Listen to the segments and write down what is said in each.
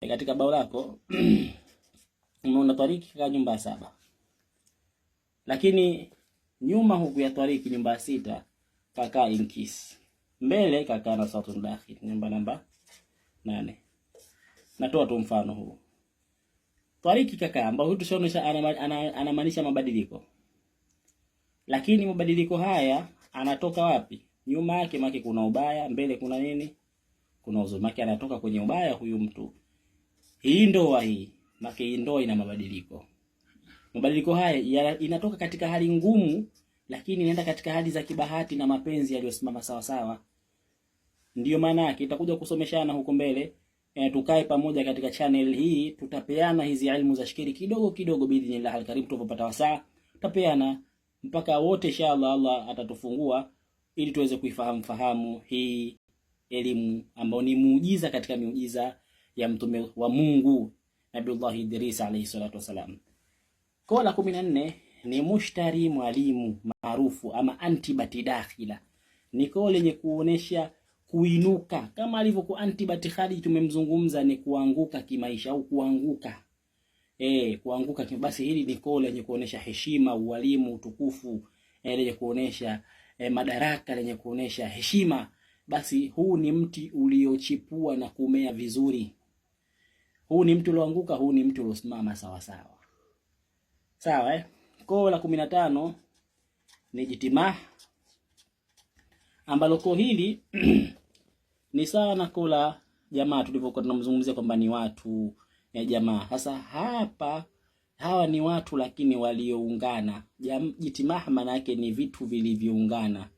katika bao lako umeona Twariki kakaa nyumba 7. Lakini nyuma huku ya Twariki nyumba 6 kakaa Inkis. Mbele kakaa na Satun Dakhil nyumba namba 8. Natoa tu mfano huu. Twariki kakaa ambao huyu tushaonesha anamaanisha mabadiliko. Lakini mabadiliko haya anatoka wapi? Nyuma yake maki kuna ubaya, mbele kuna nini? Kuna uzuri. Maki anatoka kwenye ubaya huyu mtu. Hii ndoa hii, maki hii ndoa ina mabadiliko. Mabadiliko haya inatoka katika hali ngumu, lakini inaenda katika hali za kibahati na mapenzi yaliyosimama sawa sawa. Ndiyo maana yake itakuja kusomeshana huko mbele. Tukae pamoja katika channel hii, tutapeana hizi elimu za shikiri kidogo kidogo biidhnillah alkarim, tupopata wasaa tutapeana mpaka wote inshallah Allah atatufungua ili tuweze kuifahamu hii elimu ambayo ni muujiza katika miujiza ya mtume wa Mungu Nabiullah Idris alayhi salatu wasalam. Kola 14 ni mushtari mwalimu maarufu ama antibati dakhila. Ni kola lenye kuonesha kuinuka kama alivyokuwa antibati Khalid tumemzungumza ni kuanguka kimaisha au kuanguka. Kuanguka basi hili ni kola lenye kuonesha heshima, ualimu, utukufu, lenye kuonesha madaraka, lenye kuonesha heshima. Basi huu ni mti uliochipua na kumea vizuri. Huu ni mti ulioanguka, huu ni mti uliosimama sawa sawa. Sawa Kola 15 ni jitimah ambalo ko hili ni sawa na kola jamaa tulivyokuwa tunamzungumzia kwamba ni watu ya jamaa. Sasa hapa hawa ni watu lakini walioungana. Jitimah maana yake ni vitu vilivyoungana.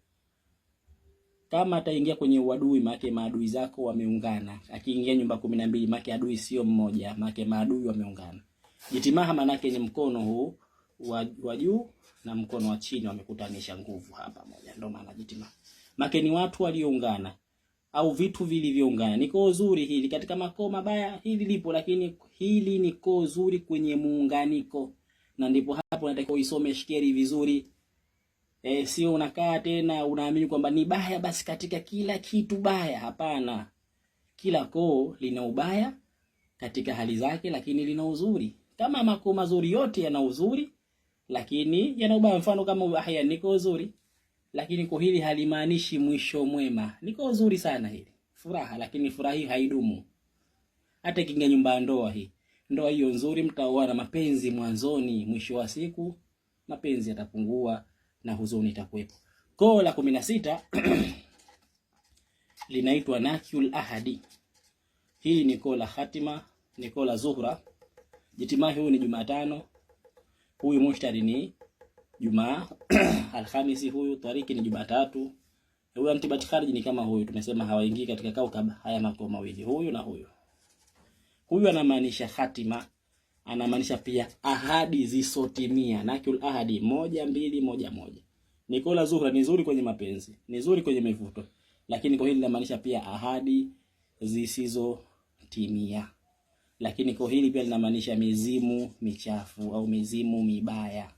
Kama ataingia kwenye uadui maana maadui zako wameungana. Akiingia nyumba 12 maana adui sio mmoja, maana maadui wameungana. Jitimah maana yake ni mkono huu wa juu na mkono wa chini wamekutanisha nguvu hapa moja. Ndio maana jitimah. Maana ni watu walioungana au vitu vilivyoungana. Ni koo zuri hili katika makoo mabaya hili lipo, lakini hili ni koo zuri kwenye muunganiko. Na ndipo hapo unatakiwa uisome shikeri vizuri. Sio unakaa tena unaamini kwamba ni baya basi katika kila kitu baya. Hapana. Kila koo lina ubaya katika hali zake, lakini lina uzuri. Kama makoo mazuri yote yana uzuri, lakini yana ubaya. Mfano kama Ahya niko uzuri, lakini kwa hili halimaanishi mwisho mwema. Niko uzuri sana hili. Furaha, lakini furaha hii haidumu. Hata kinga nyumba ndoa hii. Ndoa hiyo nzuri mtaoana mapenzi mwanzoni, mwisho wa siku mapenzi yatapungua na huzuni itakuwepo. Kola 16 linaitwa Nakul Ahadi. Hii ni kola khatima, ni kola zuhra. Jitimah huyu ni Jumatano. Huyu mushtari ni Jumaa. Alhamisi huyu Twariki ni Jumatatu. Huyu antibati Khalid ni kama huyu tumesema hawaingii katika kaukab haya makoo mawili, huyu na huyu. Huyu anamaanisha khatima, anamaanisha pia ahadi zisotimia. Nakul ahadi 1 2 1 1. Nikola zuhra ni nzuri kwenye mapenzi, ni nzuri kwenye mivuto, lakini kwa hili linamaanisha pia ahadi zisizotimia. Lakini kwa hili pia linamaanisha mizimu michafu au mizimu mibaya.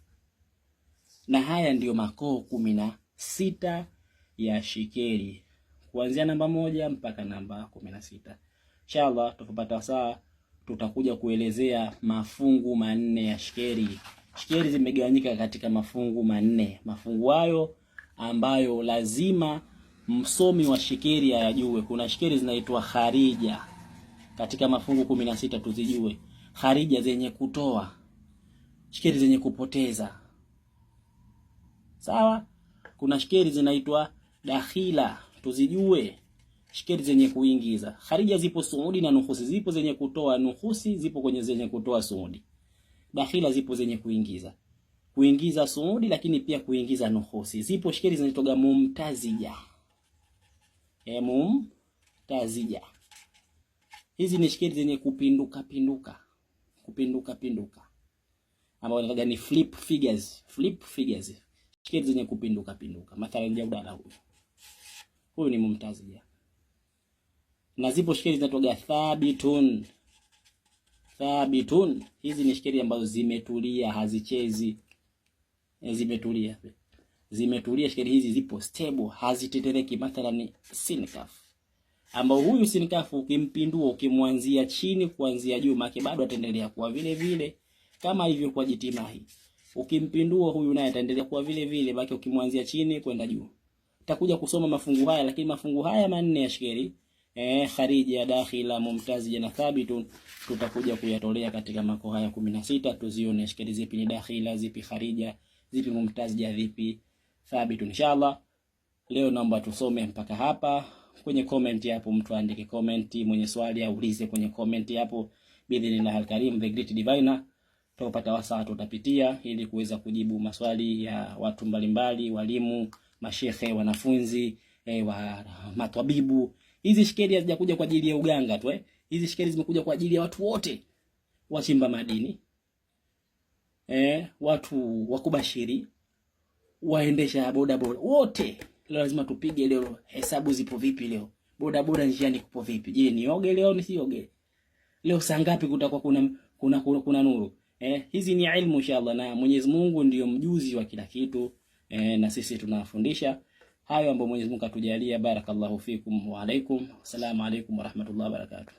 Na haya ndiyo makoo 16 ya shikeri kuanzia namba 1 mpaka namba 16. Inshallah tutapata saa tutakuja kuelezea mafungu 4 ya shikeri. Shikeri zimegawanyika katika mafungu 4. Mafungu hayo ambayo lazima msomi wa shikeri ayajue. Kuna shikeri zinaitwa kharija. Katika mafungu 16 tuzijue. Kharija zenye kutoa, shikeri zenye kupoteza. Sawa? Kuna shikeri zinaitwa dakhila, tuzijue. Shikeri zenye kuingiza. Kharija zipo suudi na nuhusi, zipo zenye kutoa nuhusi, zipo kwenye zenye kutoa suudi. Dakhila zipo zenye kuingiza. Kuingiza suudi lakini pia kuingiza nuhusi. Zipo shikeri zinaitwa mumtazija. Mumtazija. Hizi ni shikeri zenye kupinduka. Ambao wanataka ni flip figures. Shikeri zenye kupinduka. Mathalan Jaudada huyu. Huyu ni mumtazija. Na zipo shikeri zinatoga thabitun. Hizi ni shikeri ambazo zimetulia, hazichezi. Zimetulia shikeri hizi zipo stable, hazitetereki. Mathalan ni sinkaf. ambao huyu sinkafu ukimpindua, ukimwanzia chini kuanzia juu, maki bado ataendelea kuwa vile vile kama hivyo kwa jitimahi. Ukimpindua huyu naye ataendelea kuwa vile vile, baki ukimwanzia chini kwenda juu. Takuja kusoma mafungu haya, lakini mafungu haya manne ya shikeli kharija, dakhila, mumtazija na thabitun tutakuja kuyatolea katika mako haya 16, tuzione shikeli zipi ni dakhila, zipi kharija, zipi mumtazija, zipi thabitun inshallah. Leo naomba tusome mpaka hapa. Kwenye comment hapo mtu andike comment, mwenye swali aulize kwenye comment hapo. Bidhinillah alkarim, the great diviner, tutapata wasaa tutapitia ili kuweza kujibu maswali ya watu mbalimbali, walimu, mashehe, wanafunzi, wa matwabibu. Hizi shikeli hazijakuja kwa ajili ya uganga tu Hizi shikeli zimekuja kwa ajili ya watu wote, wachimba madini, watu wakubashiri, waendesha boda boda, wote leo lazima tupige leo hesabu zipo vipi leo. Boda boda njiani kupo vipi? Je, nioge leo nisioge? Leo saa ngapi kutakuwa kuna nuru? Hizi ni ilmu inshallah, na Mwenyezi Mungu ndiyo mjuzi wa kila kitu. Na sisi tunafundisha hayo ambayo Mwenyezi Mungu atujalia. Barakallahu fikum wa alaikum. Assalamu alaikum wa rahmatullahi wa barakatuh.